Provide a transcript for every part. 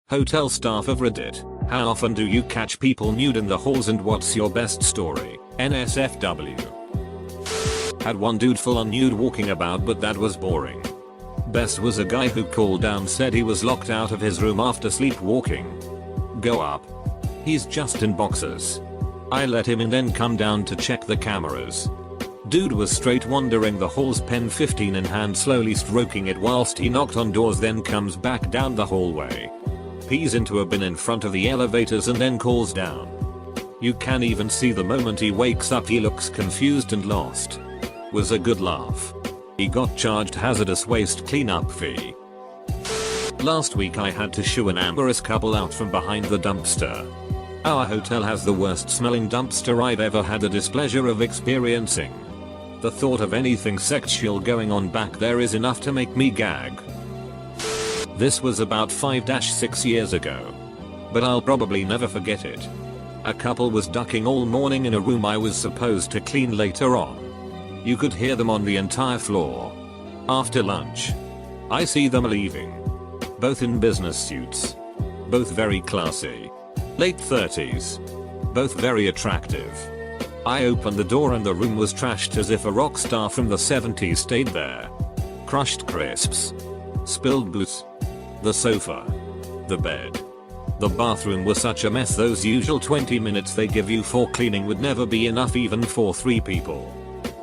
Hotel staff of Reddit. How often do you catch people nude in the halls and what's your best story? NSFW. Had one dude full on nude walking about, but that was boring. Best was a guy who called down, said he was locked out of his room after sleepwalking. Go up. He's just in boxers. I let him in, then come down to check the cameras. Dude was straight wandering the halls, pen 15 in hand, slowly stroking it whilst he knocked on doors, then comes back down the hallway. Pees into a bin in front of the elevators and then calls down. You can even see the moment he wakes up he looks confused and lost. Was a good laugh. He got charged hazardous waste cleanup fee. Last week I had to shoo an amorous couple out from behind the dumpster. Our hotel has the worst smelling dumpster I've ever had the displeasure of experiencing. The thought of anything sexual going on back there is enough to make me gag. This was about 5-6 years ago. But I'll probably never forget it. A couple was ducking all morning in a room I was supposed to clean later on. You could hear them on the entire floor. After lunch, I see them leaving. Both in business suits. Both very classy. Late 30s. Both very attractive. I opened the door and the room was trashed as if a rock star from the 70s stayed there. Crushed crisps. Spilled booze. The sofa. The bed. The bathroom was such a mess. Those usual 20 minutes they give you for cleaning would never be enough even for 3 people.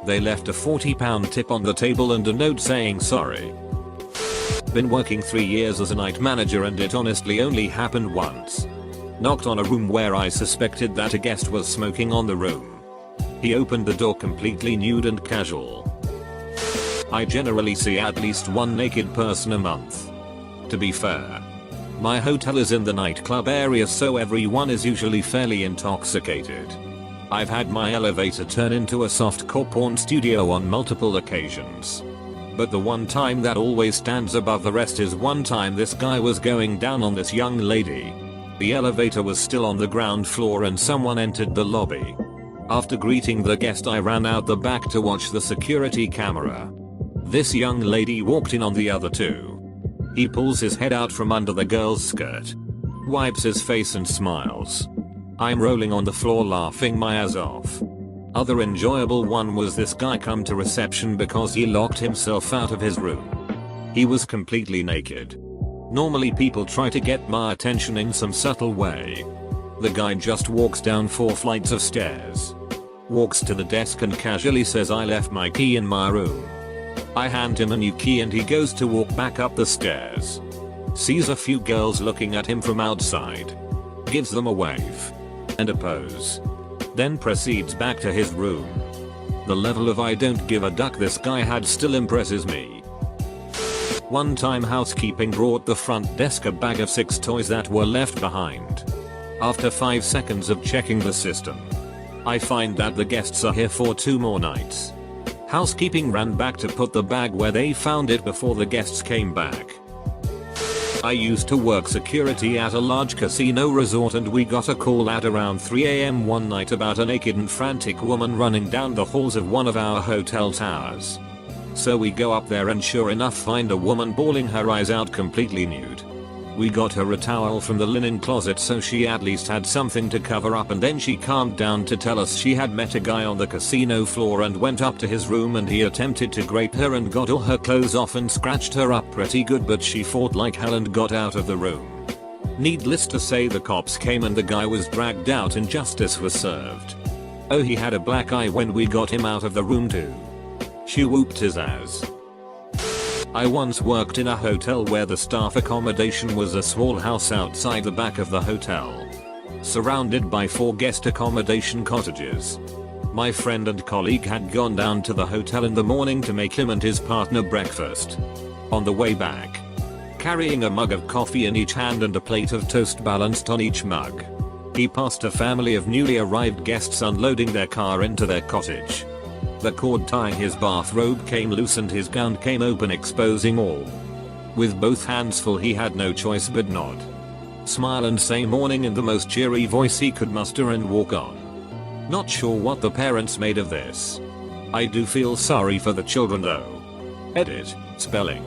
They left a £40 tip on the table and a note saying sorry. Been working 3 years as a night manager and it honestly only happened once. Knocked on a room where I suspected that a guest was smoking on the room. He opened the door completely nude and casual. I generally see at least one naked person a month. To be fair, my hotel is in the nightclub area, so everyone is usually fairly intoxicated. I've had my elevator turn into a softcore porn studio on multiple occasions. But the one time that always stands above the rest is one time this guy was going down on this young lady. The elevator was still on the ground floor and someone entered the lobby. After greeting the guest I ran out the back to watch the security camera. This young lady walked in on the other two. He pulls his head out from under the girl's skirt. Wipes his face and smiles. I'm rolling on the floor laughing my ass off. Other enjoyable one was this guy come to reception because he locked himself out of his room. He was completely naked. Normally people try to get my attention in some subtle way. The guy just walks down 4 flights of stairs. Walks to the desk and casually says I left my key in my room. I hand him a new key and he goes to walk back up the stairs. Sees a few girls looking at him from outside. Gives them a wave. And a pose. Then proceeds back to his room. The level of I don't give a duck this guy had still impresses me. One time housekeeping brought the front desk a bag of 6 toys that were left behind. After 5 seconds of checking the system, I find that the guests are here for 2 more nights. Housekeeping ran back to put the bag where they found it before the guests came back. I used to work security at a large casino resort and we got a call at around 3 AM one night about a naked and frantic woman running down the halls of one of our hotel towers. So we go up there and sure enough find a woman bawling her eyes out completely nude. We got her a towel from the linen closet so she at least had something to cover up, and then she calmed down to tell us she had met a guy on the casino floor and went up to his room and he attempted to grape her and got all her clothes off and scratched her up pretty good, but she fought like hell and got out of the room. Needless to say the cops came and the guy was dragged out and justice was served. Oh, he had a black eye when we got him out of the room too. She whooped his ass. I once worked in a hotel where the staff accommodation was a small house outside the back of the hotel, surrounded by 4 guest accommodation cottages. My friend and colleague had gone down to the hotel in the morning to make him and his partner breakfast. On the way back, carrying a mug of coffee in each hand and a plate of toast balanced on each mug, he passed a family of newly arrived guests unloading their car into their cottage. The cord tying his bathrobe came loose and his gown came open, exposing all. With both hands full he had no choice but nod, smile and say morning in the most cheery voice he could muster and walk on. Not sure what the parents made of this. I do feel sorry for the children though. Edit, spelling.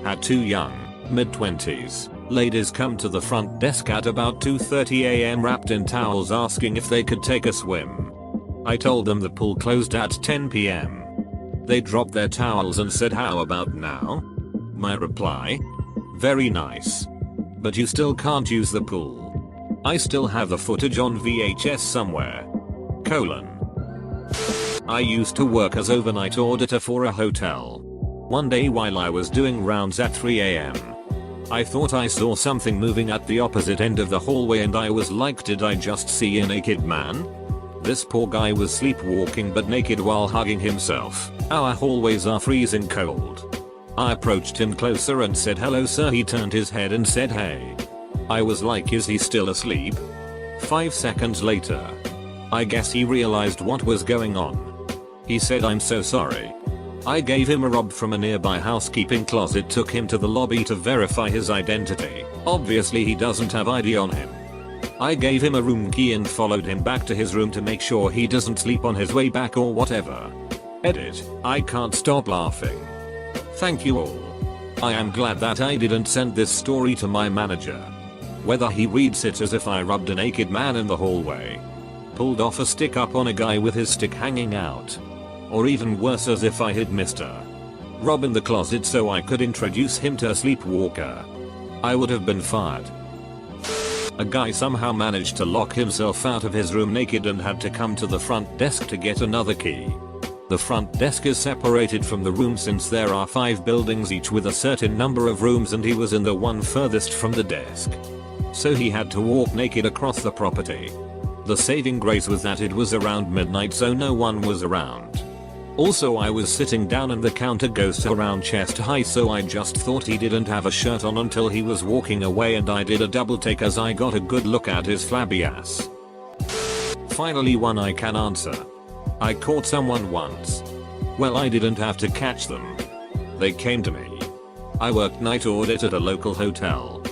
Had 2 young, mid-20s, Ladies come to the front desk at about 2:30 AM wrapped in towels asking if they could take a swim. I told them the pool closed at 10 PM. They dropped their towels and said, "How about now?" My reply? "Very nice. But you still can't use the pool. I still have the footage on VHS somewhere. I used to work as overnight auditor for a hotel. One day while I was doing rounds at 3 AM, I thought I saw something moving at the opposite end of the hallway and I was like, did I just see a naked man? This poor guy was sleepwalking but naked while hugging himself. Our hallways are freezing cold. I approached him closer and said, "Hello sir." He turned his head and said, "Hey." I was like, is he still asleep? 5 seconds later, I guess he realized what was going on. He said, "I'm so sorry." I gave him a robe from a nearby housekeeping closet, took him to the lobby to verify his identity. Obviously he doesn't have ID on him. I gave him a room key and followed him back to his room to make sure he doesn't sleep on his way back or whatever. Edit. I can't stop laughing. Thank you all. I am glad that I didn't send this story to my manager. Whether he reads it as if I rubbed a naked man in the hallway, pulled off a stick up on a guy with his stick hanging out, or even worse as if I hid Mr. Rob in the closet so I could introduce him to a sleepwalker, I would have been fired. A guy somehow managed to lock himself out of his room naked and had to come to the front desk to get another key. The front desk is separated from the room since there are 5 buildings each with a certain number of rooms and he was in the one furthest from the desk. So he had to walk naked across the property. The saving grace was that it was around midnight so no one was around. Also I was sitting down and the counter goes to around chest high so I just thought he didn't have a shirt on until he was walking away and I did a double take as I got a good look at his flabby ass. Finally one I can answer. I caught someone once. Well, I didn't have to catch them. They came to me. I worked night audit at a local hotel.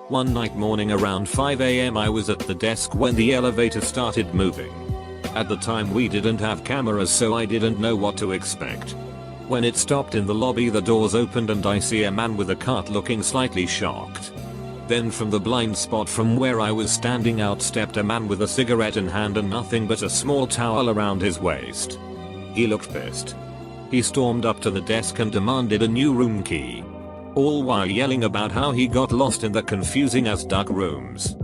One night morning around 5 AM I was at the desk when the elevator started moving. At the time we didn't have cameras so I didn't know what to expect. When it stopped in the lobby the doors opened and I see a man with a cart looking slightly shocked. Then from the blind spot from where I was standing out stepped a man with a cigarette in hand and nothing but a small towel around his waist. He looked pissed. He stormed up to the desk and demanded a new room key, all while yelling about how he got lost in the confusing as duck rooms.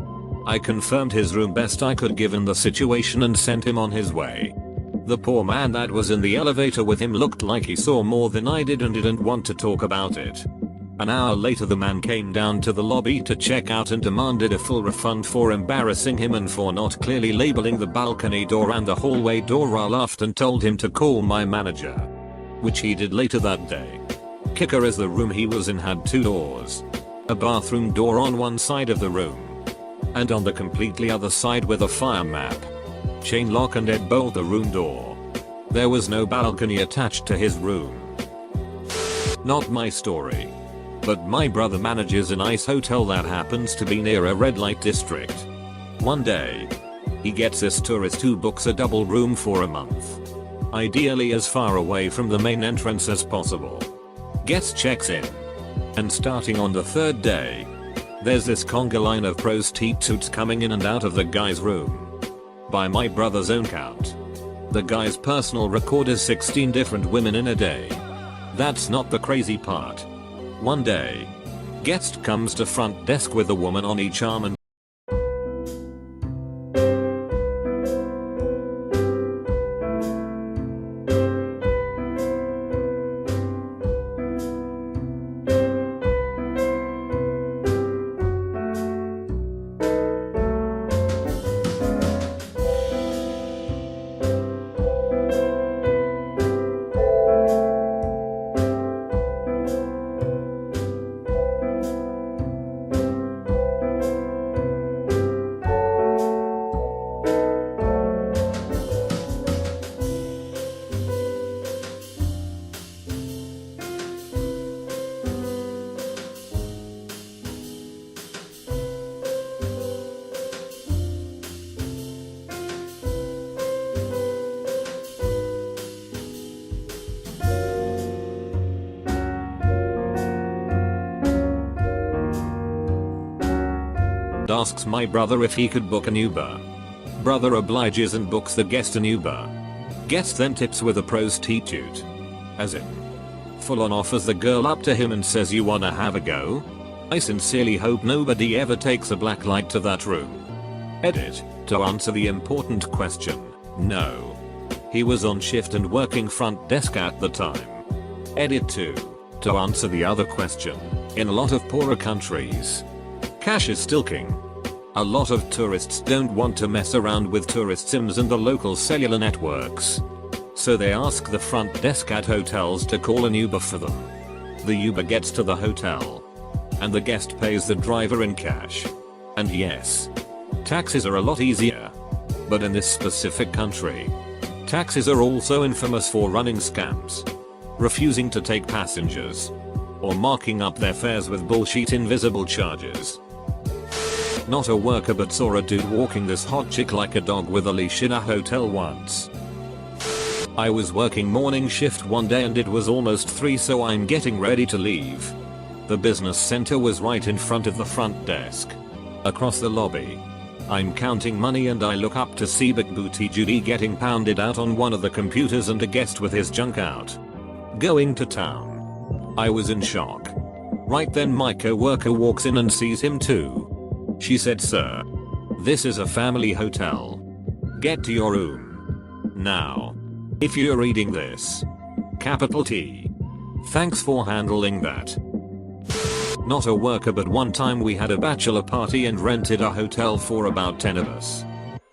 I confirmed his room best I could given the situation and sent him on his way. The poor man that was in the elevator with him looked like he saw more than I did and didn't want to talk about it. An hour later the man came down to the lobby to check out and demanded a full refund for embarrassing him and for not clearly labeling the balcony door and the hallway door. I laughed and told him to call my manager, which he did later that day. Kicker is the room he was in had 2 doors. A bathroom door on one side of the room, and on the completely other side with a fire map, chain lock and deadbolt the room door. There was no balcony attached to his room. Not my story. But my brother manages a nice hotel that happens to be near a red light district. One day, he gets this tourist who books a double room for a month. Ideally as far away from the main entrance as possible. Guest checks in. And starting on the 3rd day, there's this conga line of prostitutes coming in and out of the guy's room. By my brother's own count, the guy's personal record is 16 different women in a day. That's not the crazy part. One day, guest comes to front desk with a woman on each arm and and asks my brother if he could book an Uber. Brother obliges and books the guest an Uber. Guest then tips with a prostitute. As in, full on offers the girl up to him and says, "You wanna have a go?" I sincerely hope nobody ever takes a black light to that room. Edit. To answer the important question, no. He was on shift and working front desk at the time. Edit 2. To answer the other question, in a lot of poorer countries, cash is still king. A lot of tourists don't want to mess around with tourist SIMs and the local cellular networks. So they ask the front desk at hotels to call an Uber for them. The Uber gets to the hotel, and the guest pays the driver in cash. And yes, taxis are a lot easier. But in this specific country, taxis are also infamous for running scams, refusing to take passengers, or marking up their fares with bullshit invisible charges. Not a worker but saw a dude walking this hot chick like a dog with a leash in a hotel once. I was working morning shift one day and it was almost 3, so I'm getting ready to leave. The business center was right in front of the front desk. Across the lobby, I'm counting money and I look up to see Big Booty Judy getting pounded out on one of the computers and a guest with his junk out, going to town. I was in shock. Right then my co-worker walks in and sees him too. She said, "Sir, this is a family hotel. Get to your room now. If you're reading this, capital T. Thanks for handling that." Not a worker but one time we had a bachelor party and rented a hotel for about 10 of us.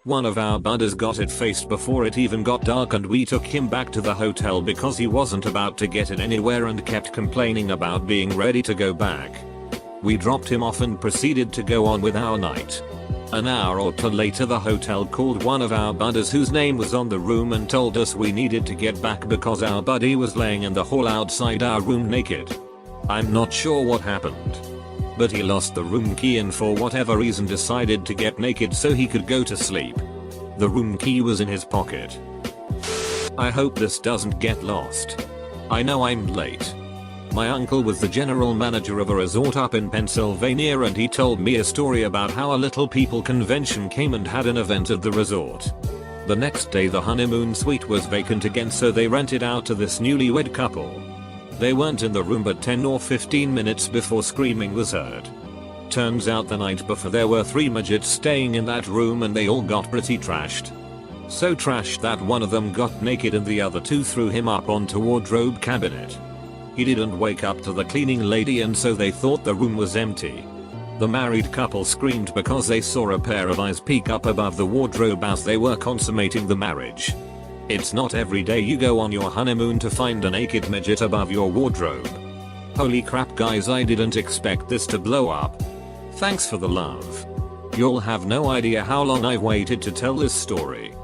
One of our buddies got it faced before it even got dark and we took him back to the hotel because he wasn't about to get in anywhere and kept complaining about being ready to go back. We dropped him off and proceeded to go on with our night. An hour or two later the hotel called one of our buddies whose name was on the room and told us we needed to get back because our buddy was laying in the hall outside our room naked. I'm not sure what happened, but he lost the room key and for whatever reason decided to get naked so he could go to sleep. The room key was in his pocket. I hope this doesn't get lost. I know I'm late. My uncle was the general manager of a resort up in Pennsylvania and he told me a story about how a little people convention came and had an event at the resort. The next day the honeymoon suite was vacant again, so they rented out to this newlywed couple. They weren't in the room but 10 or 15 minutes before screaming was heard. Turns out the night before there were 3 midgets staying in that room and they all got pretty trashed. So trashed that one of them got naked and the other 2 threw him up onto wardrobe cabinet. He didn't wake up to the cleaning lady and so they thought the room was empty. The married couple screamed because they saw a pair of eyes peek up above the wardrobe as they were consummating the marriage. It's not every day you go on your honeymoon to find a naked midget above your wardrobe. Holy crap guys, I didn't expect this to blow up. Thanks for the love. You'll have no idea how long I've waited to tell this story.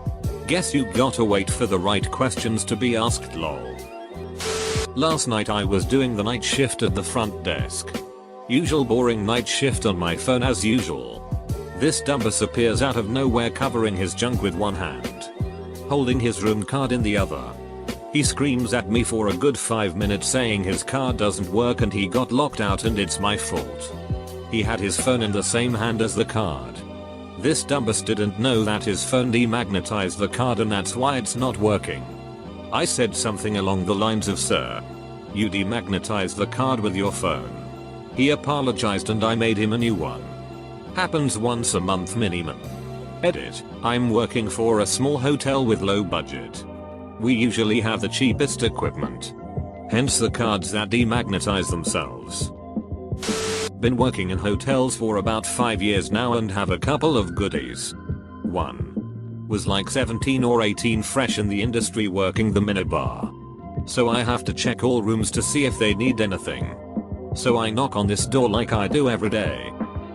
Guess you gotta wait for the right questions to be asked, lol. Last night I was doing the night shift at the front desk. Usual boring night shift on my phone as usual. This dumbass appears out of nowhere covering his junk with one hand, holding his room card in the other. He screams at me for a good 5 minutes saying his card doesn't work and he got locked out and it's my fault. He had his phone in the same hand as the card. This dumbass didn't know that his phone demagnetized the card and that's why it's not working. I said something along the lines of, "Sir, you demagnetized the card with your phone." He apologized and I made him a new one. Happens once a month minimum. Edit. I'm working for a small hotel with low budget. We usually have the cheapest equipment, hence the cards that demagnetize themselves. Been working in hotels for about 5 years now and have a couple of goodies. 1. Was like 17 or 18, fresh in the industry working the minibar. So I have to check all rooms to see if they need anything. So I knock on this door like I do every day.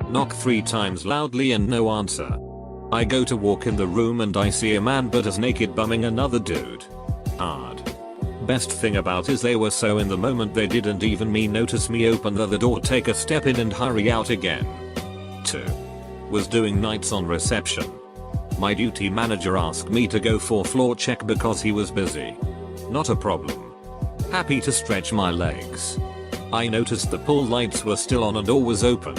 Knock 3 times loudly and no answer. I go to walk in the room and I see a man butt as naked bumming another dude. Hard. Best thing about is they were so in the moment they didn't even notice me open the door, take a step in and hurry out again. 2. Was doing nights on reception. My duty manager asked me to go for floor check because he was busy. Not a problem. Happy to stretch my legs. I noticed the pool lights were still on and door was open.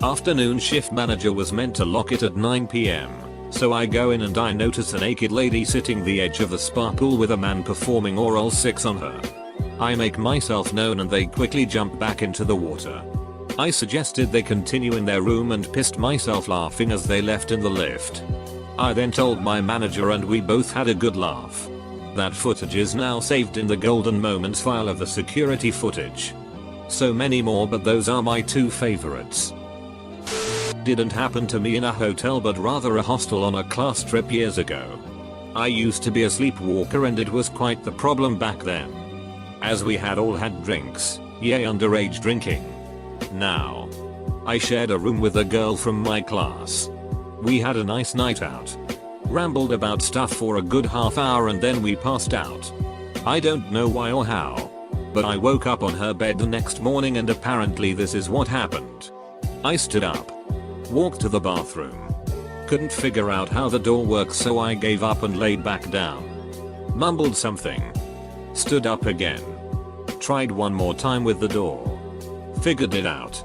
Afternoon shift manager was meant to lock it at 9 PM. So I go in and I notice a naked lady sitting the edge of the spa pool with a man performing oral sex on her. I make myself known and they quickly jump back into the water. I suggested they continue in their room and pissed myself laughing as they left in the lift. I then told my manager and we both had a good laugh. That footage is now saved in the golden moments file of the security footage. So many more, but those are my two favorites. Didn't happen to me in a hotel but rather a hostel on a class trip years ago. I used to be a sleepwalker and it was quite the problem back then. As we had all had drinks, yay underage drinking. Now, I shared a room with a girl from my class. We had a nice night out. Rambled about stuff for a good half hour and then we passed out. I don't know why or how, but I woke up on her bed the next morning and apparently this is what happened. I stood up. Walked to the bathroom. Couldn't figure out how the door works so I gave up and laid back down. Mumbled something. Stood up again. Tried one more time with the door. Figured it out.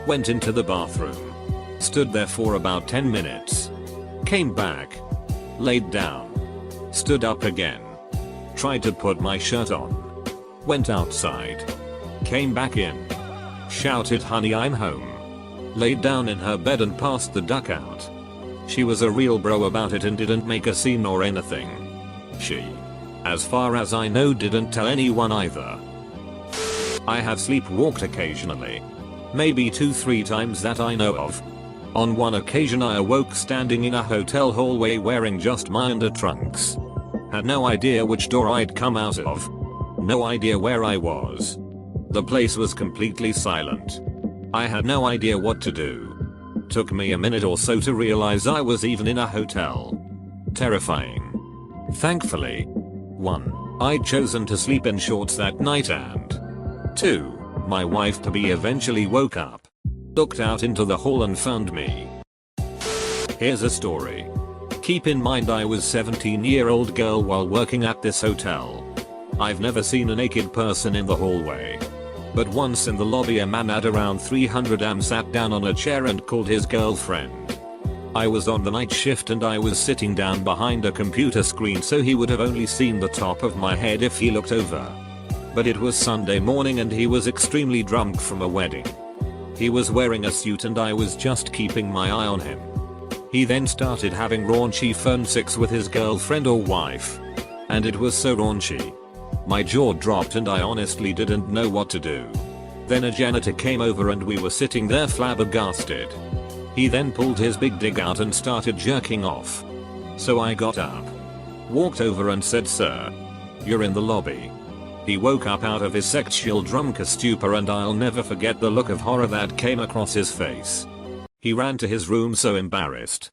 Went into the bathroom. Stood there for about 10 minutes. Came back. Laid down. Stood up again. Tried to put my shirt on. Went outside. Came back in. Shouted, "Honey, I'm home." Laid down in her bed and passed the duck out. She was a real bro about it and didn't make a scene or anything. She, as far as I know, didn't tell anyone either. I have sleepwalked occasionally. Maybe 2-3 times that I know of. On one occasion I awoke standing in a hotel hallway wearing just my undertrunks. Had no idea which door I'd come out of. No idea where I was. The place was completely silent. I had no idea what to do. Took me a minute or so to realize I was even in a hotel. Terrifying. Thankfully, 1. I'd chosen to sleep in shorts that night and 2. My wife-to-be eventually woke up. Looked out into the hall and found me. Here's a story. Keep in mind I was 17-year-old girl while working at this hotel. I've never seen a naked person in the hallway. But once in the lobby a man at around 300 am sat down on a chair and called his girlfriend. I was on the night shift and I was sitting down behind a computer screen so he would have only seen the top of my head if he looked over. But it was Sunday morning and he was extremely drunk from a wedding. He was wearing a suit and I was just keeping my eye on him. He then started having raunchy phone sex with his girlfriend or wife. And it was so raunchy. My jaw dropped and I honestly didn't know what to do. Then a janitor came over and we were sitting there flabbergasted. He then pulled his big dick out and started jerking off. So I got up. Walked over and said, "Sir, you're in the lobby." He woke up out of his sexual drunken stupor and I'll never forget the look of horror that came across his face. He ran to his room so embarrassed.